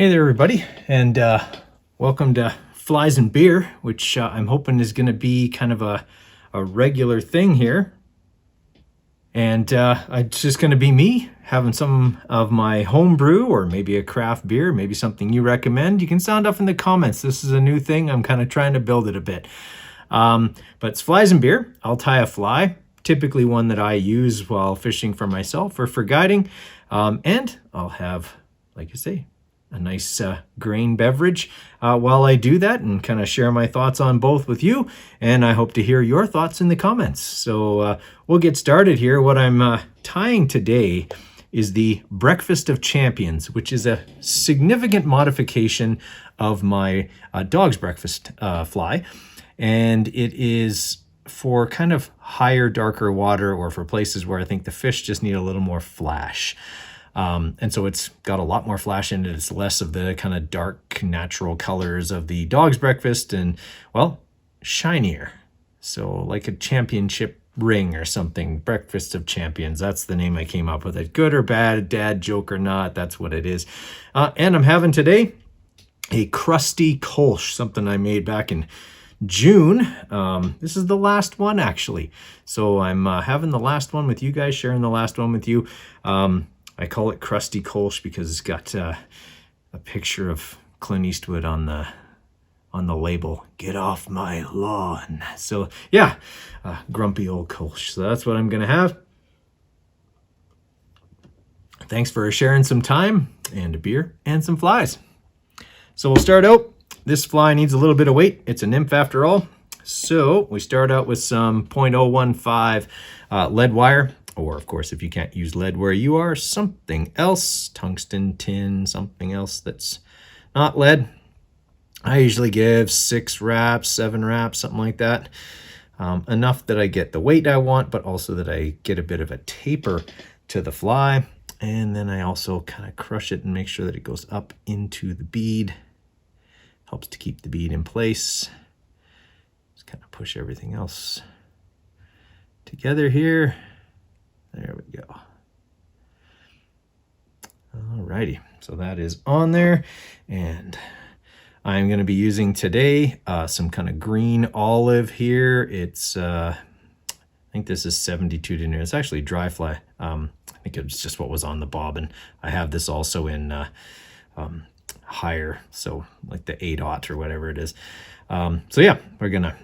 Hey there, everybody, and welcome to Flies and Beer, which I'm hoping is going to be kind of a regular thing here. And it's just going to be me having some of my home brew, or maybe a craft beer, maybe something you recommend. You can sound off in the comments. This is a new thing. I'm kind of trying to build it a bit. But it's Flies and Beer. I'll tie a fly, typically one that I use while fishing for myself or for guiding. And I'll have, like I say, a nice grain beverage while I do that, and kind of share my thoughts on both with you. And I hope to hear your thoughts in the comments. So we'll get started here. What I'm tying today is the Breakfast of Champions, which is a significant modification of my dog's breakfast fly. And it is for kind of higher, darker water, or for places where I think the fish just need a little more flash. And so it's got a lot more flash in it. It's less of the kind of dark natural colors of the dog's breakfast, and, well, shinier. So like a championship ring or something. Breakfast of Champions. That's the name I came up with. It good or bad, dad joke or not, that's what it is. And I'm having today a Krusty Kolsch, something I made back in June. This is the last one, actually. So I'm having the last one with you guys, sharing the last one with you. I call it Krusty Kolsch because it's got a picture of Clint Eastwood on the label. Get off my lawn. So yeah, grumpy old Kolsch. So that's what I'm gonna have. Thanks for sharing some time and a beer and some flies. So we'll start out. This fly needs a little bit of weight. It's a nymph after all. So we start out with some 0.015 lead wire. Or, of course, if you can't use lead where you are, something else, tungsten, tin, something else that's not lead. I usually give 6 wraps, 7 wraps, something like that. Enough that I get the weight I want, but also that I get a bit of a taper to the fly. And then I also kind of crush it and make sure that it goes up into the bead. Helps to keep the bead in place. Just kind of push everything else together here. There we go. Alrighty, so that is on there, and I'm going to be using today some kind of green olive here. It's I think this is 72 denier. It's actually dry fly. I think it was just what was on the bobbin. I have this also in higher, so like the 8/0 or whatever it is. So yeah, we're gonna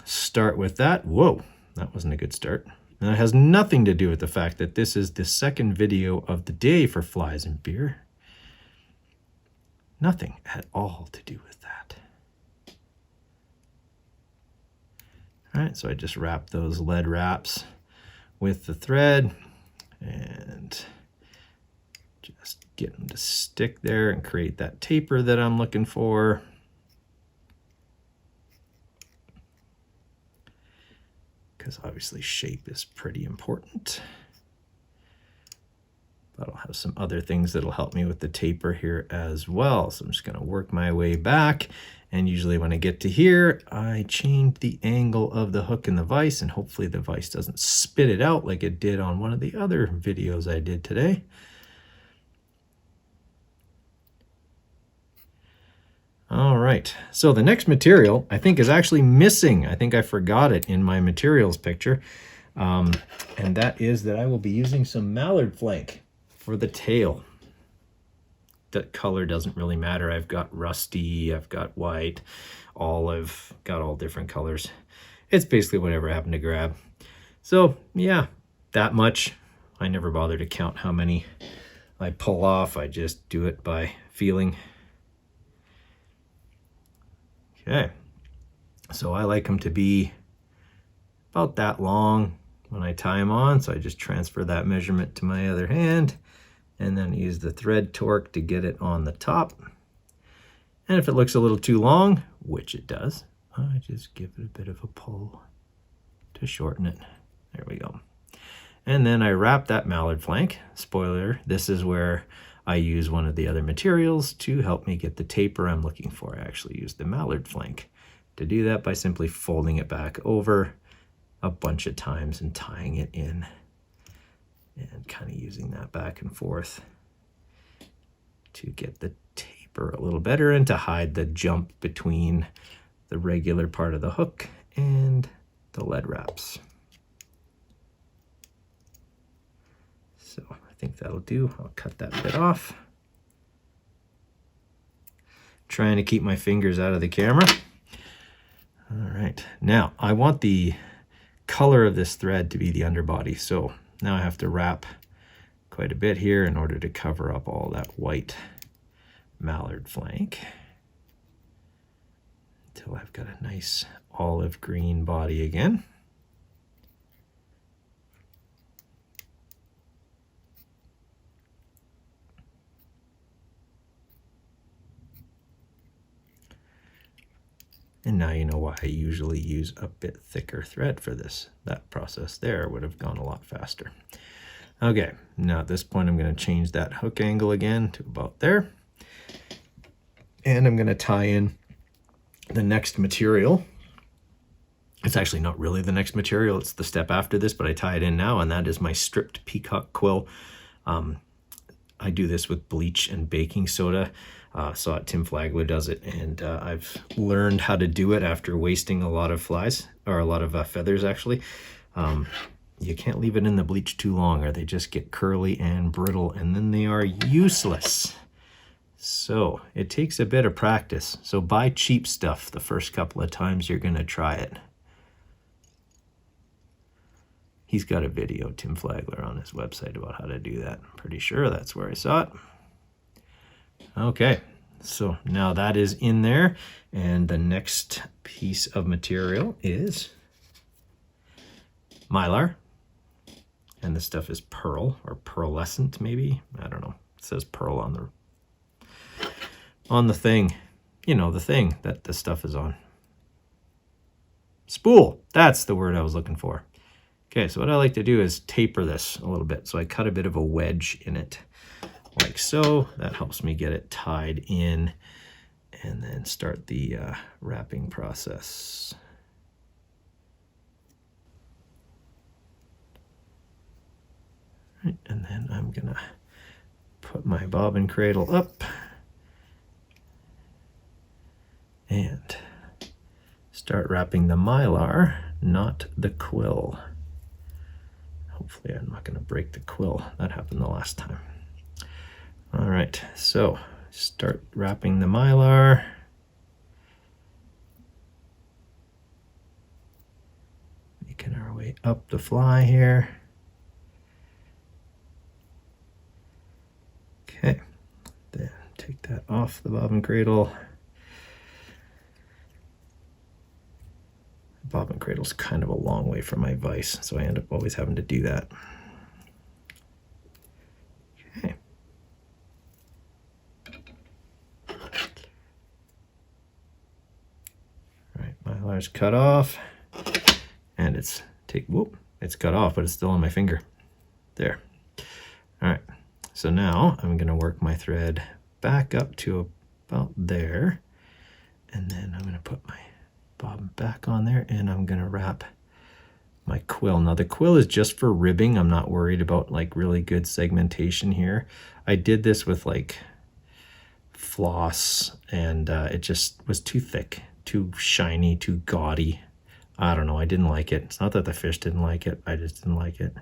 start with that. Whoa, that wasn't a good start. Now, it has nothing to do with the fact that this is the second video of the day for Flies and Beer. Nothing at all to do with that. All right, so I just wrap those lead wraps with the thread and just get them to stick there and create that taper that I'm looking for. Because obviously shape is pretty important. But I'll have some other things that'll help me with the taper here as well. So I'm just going to work my way back. And usually when I get to here, I change the angle of the hook and the vise, and hopefully the vise doesn't spit it out like it did on one of the other videos I did today. All right, so the next material I think is actually missing. I think I forgot it in my materials picture. And that is that I will be using some mallard flank for the tail. The color doesn't really matter. I've got rusty, I've got white, olive, got all different colors. It's basically whatever I happen to grab. So yeah, that much. I never bother to count how many I pull off. I just do it by feeling. Okay, so I like them to be about that long when I tie them on, so I just transfer that measurement to my other hand and then use the thread torque to get it on the top. And if it looks a little too long, which it does, I just give it a bit of a pull to shorten it. There we go. And then I wrap that mallard flank. Spoiler, this is where I use one of the other materials to help me get the taper I'm looking for. I actually use the mallard flank to do that by simply folding it back over a bunch of times and tying it in and kind of using that back and forth to get the taper burr a little better and to hide the jump between the regular part of the hook and the lead wraps. So I think that'll do. I'll cut that bit off. Trying to keep my fingers out of the camera. All right, now I want the color of this thread to be the underbody. So now I have to wrap quite a bit here in order to cover up all that white mallard flank until I've got a nice olive green body again. And now you know why I usually use a bit thicker thread for this. That process there would have gone a lot faster. Okay, now at this point I'm going to change that hook angle again to about there. And I'm going to tie in the next material. It's actually not really the next material, it's the step after this, but I tie it in now, and that is my stripped peacock quill. I do this with bleach and baking soda. Saw Tim Flagler does it, and I've learned how to do it after wasting a lot of flies, or a lot of feathers actually. You can't leave it in the bleach too long or they just get curly and brittle and then they are useless. So it takes a bit of practice. So buy cheap stuff the first couple of times you're gonna try it. He's got a video, Tim Flagler, on his website about how to do that. I'm pretty sure that's where I saw it. Okay, so now that is in there, and the next piece of material is mylar, and this stuff is pearl or pearlescent maybe. I don't know. It says pearl on the thing. You know, the thing that this stuff is on. Spool. That's the word I was looking for. Okay, so what I like to do is taper this a little bit. So I cut a bit of a wedge in it, like so. That helps me get it tied in and then start the wrapping process. Right, and then I'm gonna put my bobbin cradle up and start wrapping the mylar, not the quill. Hopefully I'm not going to break the quill. That happened the last time. All right, so start wrapping the mylar. Making our way up the fly here. Okay, then take that off the bobbin cradle. Bobbin cradle's kind of a long way from my vise, so I end up always having to do that. Okay. All right, mylar's cut off, and it's cut off, but it's still on my finger. There. All right, so now I'm gonna work my thread back up to about there, and then I'm gonna put my bobbin back on there, and I'm gonna wrap my quill. Now the quill is just for ribbing. I'm not worried about like really good segmentation here. I did this with like floss, and it just was too thick, too shiny, too gaudy. I don't know, I didn't like it. It's not that the fish didn't like it, I just didn't like it.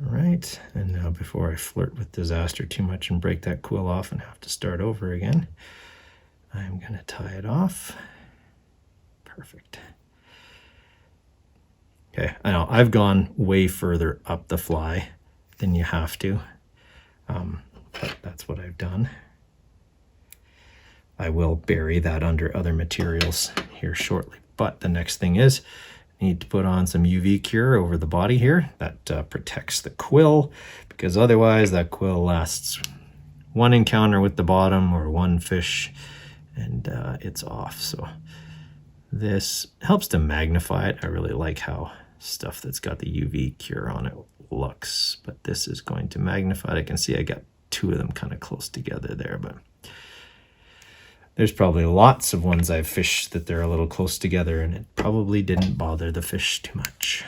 All right, and now before I flirt with disaster too much and break that quill off and have to start over again, I'm gonna tie it off. Perfect. Okay, I know I've gone way further up the fly than you have to, but that's what I've done. I will bury that under other materials here shortly, but the next thing is need to put on some UV cure over the body here. That protects the quill, because otherwise that quill lasts one encounter with the bottom or one fish and it's off. So this helps to magnify it. I really like how stuff that's got the UV cure on it looks, but this is going to magnify it. I can see I got two of them kind of close together there, but There's probably lots of ones I've fished that they're a little close together, and it probably didn't bother the fish too much.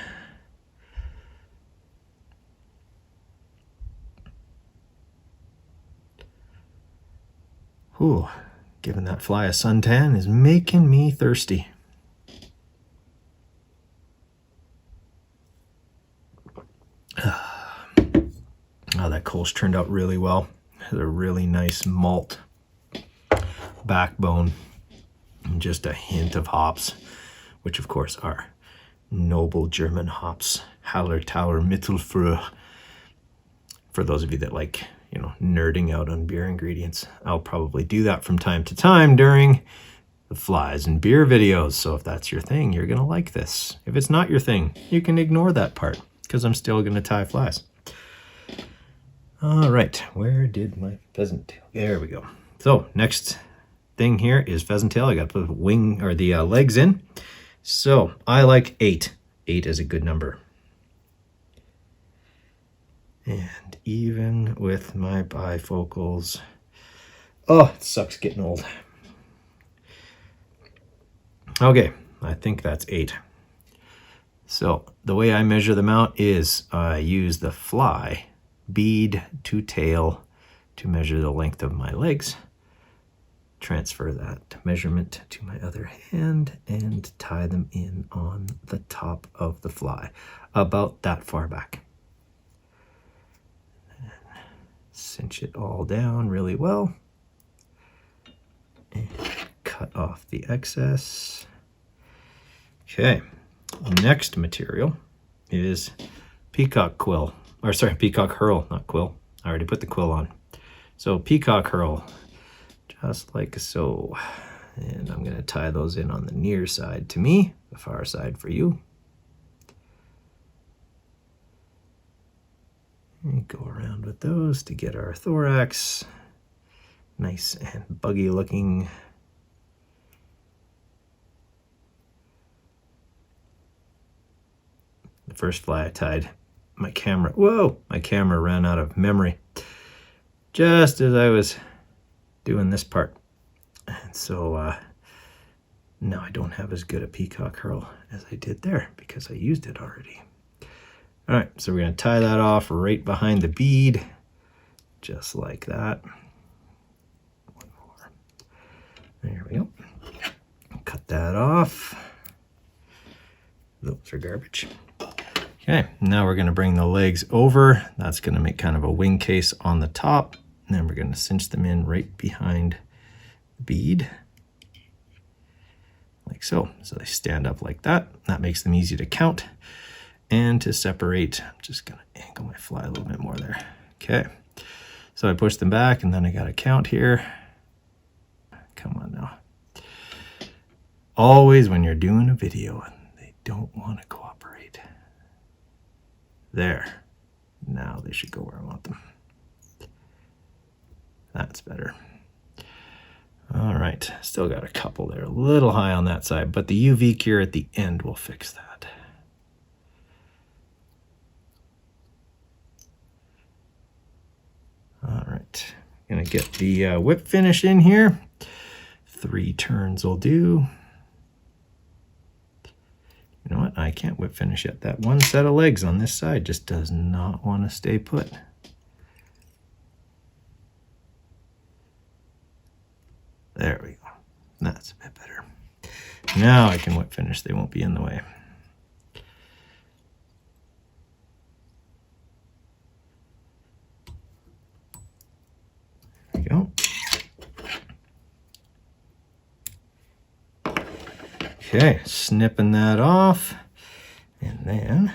Ooh, giving that fly a suntan is making me thirsty. Oh, that Kolsch turned out really well. Has a really nice malt backbone and just a hint of hops, which of course are noble German hops, Hallertauer Mittelfrüh. For those of you that like, you know, nerding out on beer ingredients, I'll probably do that from time to time during the flies and beer videos. So if that's your thing, you're gonna like this. If it's not your thing, you can ignore that part because I'm still gonna tie flies. All right, where did my pheasant tail? There we go. So next thing here is pheasant tail. I got to put the wing or the legs in. So I like 8. 8 is a good number. And even with my bifocals, oh, it sucks getting old. Okay, I think that's 8. So the way I measure them out is I use the fly bead to tail to measure the length of my legs, transfer that measurement to my other hand, and tie them in on the top of the fly, about that far back. And cinch it all down really well, and cut off the excess. Okay, next material is peacock quill. Or sorry, peacock herl, not quill. I already put the quill on. So peacock herl, just like so. And I'm gonna tie those in on the near side to me, the far side for you. And go around with those to get our thorax. Nice and buggy looking. The first fly I tied, my camera ran out of memory just as I was doing this part. And so now I don't have as good a peacock herl as I did there because I used it already. All right, so we're going to tie that off right behind the bead, just like that. One more. There we go. Cut that off. Those are garbage. Okay, now we're going to bring the legs over. That's going to make kind of a wing case on the top. And then we're going to cinch them in right behind the bead, like so. So they stand up like that. That makes them easy to count and to separate. I'm just going to angle my fly a little bit more there. Okay, so I push them back and then I got to count here. Come on now. Always when you're doing a video and they don't want to cooperate. There. Now they should go where I want them. That's better. All right. Still got a couple there. A little high on that side, but the UV cure at the end will fix that. All right. Gonna get the whip finish in here. 3 turns will do. You know what? I can't whip finish yet. That one set of legs on this side just does not want to stay put. There we go. That's a bit better. Now I can whip finish. They won't be in the way. There we go. Okay, snipping that off, and then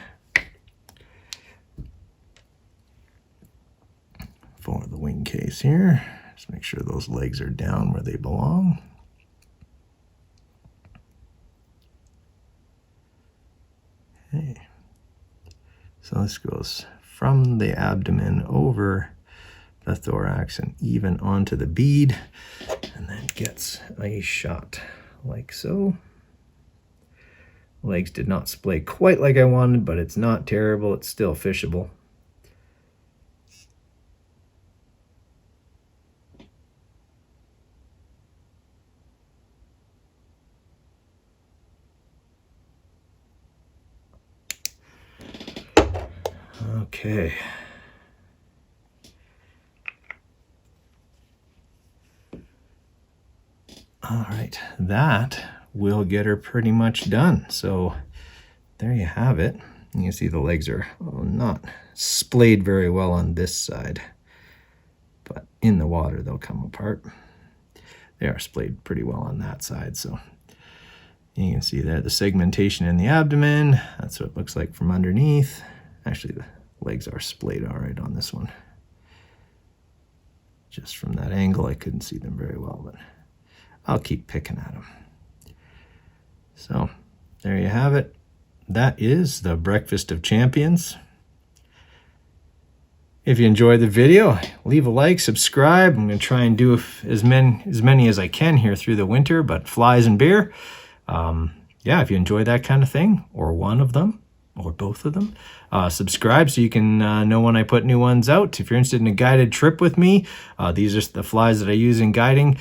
for the wing case here, just make sure those legs are down where they belong. Okay, so this goes from the abdomen over the thorax and even onto the bead, and then gets a shot like so. Legs did not splay quite like I wanted, but it's not terrible. It's still fishable. Okay. All right, that will get her pretty much done. So there you have it. You can see the legs are not splayed very well on this side, but in the water they'll come apart. They are splayed pretty well on that side. So you can see there the segmentation in the abdomen. That's what it looks like from underneath. Actually, the legs are splayed all right on this one. Just from that angle, I couldn't see them very well, but I'll keep picking at them. So there you have it. That is the Breakfast of Champions. If you enjoyed the video, leave a like, subscribe. I'm going to try and do as many as I can here through the winter, but flies and beer. Yeah, if you enjoy that kind of thing, or one of them, or both of them, subscribe so you can know when I put new ones out. If you're interested in a guided trip with me, these are the flies that I use in guiding.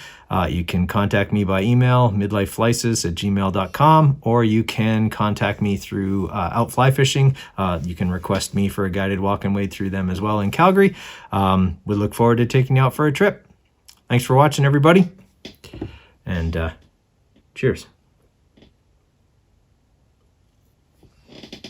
You can contact me by email, midlifeflysis@gmail.com, or you can contact me through out fly fishing. You can request me for a guided walk and wade through them as well in Calgary. We look forward to taking you out for a trip. Thanks for watching, everybody, and cheers.